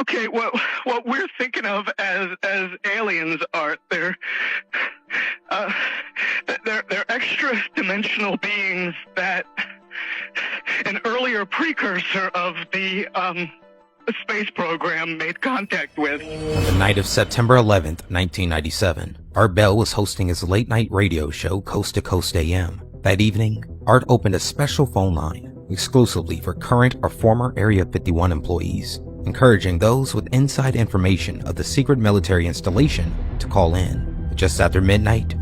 Okay, what we're thinking of as aliens are uh, they're extra dimensional beings that an earlier precursor of the space program made contact with. On the night of September 11th, 1997, Art Bell was hosting his late-night radio show Coast to Coast AM. That evening, Art opened a special phone line exclusively for current or former Area 51 employees, encouraging those with inside information of the secret military installation to call in. Just after midnight,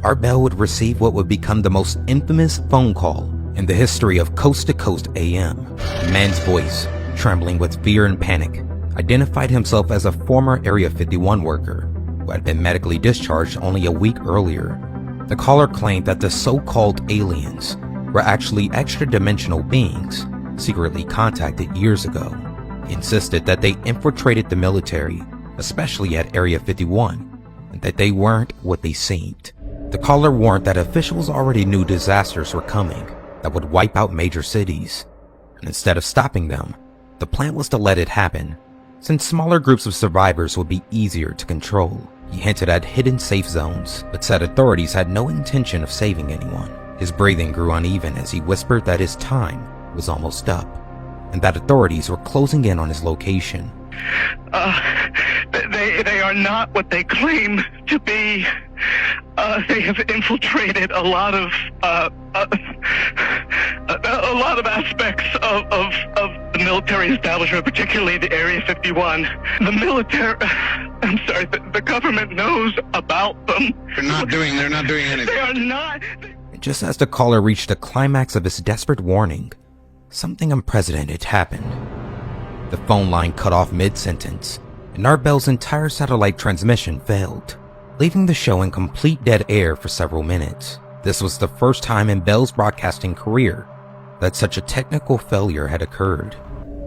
Art Bell would receive what would become the most infamous phone call in the history of Coast to Coast AM. A man's voice, trembling with fear and panic, identified himself as a former Area 51 worker who had been medically discharged only a week earlier. The caller claimed that the so-called aliens were actually extra-dimensional beings secretly contacted years ago. He insisted that they infiltrated the military, especially at Area 51, and that they weren't what they seemed. The caller warned that officials already knew disasters were coming that would wipe out major cities, and instead of stopping them, the plan was to let it happen, since smaller groups of survivors would be easier to control. He hinted at hidden safe zones, but said authorities had no intention of saving anyone. His breathing grew uneven as he whispered that his time was almost up, and that authorities were closing in on his location. They are not what they claim to be. They have infiltrated a lot of aspects of the military establishment, particularly the Area 51. The government knows about them. They're not doing anything. They are not. Just as the caller reached the climax of his desperate warning, something unprecedented happened. The phone line cut off mid-sentence, and Art Bell's entire satellite transmission failed, leaving the show in complete dead air for several minutes. This was the first time in Bell's broadcasting career that such a technical failure had occurred.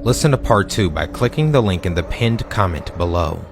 Listen to part 2 by clicking the link in the pinned comment below.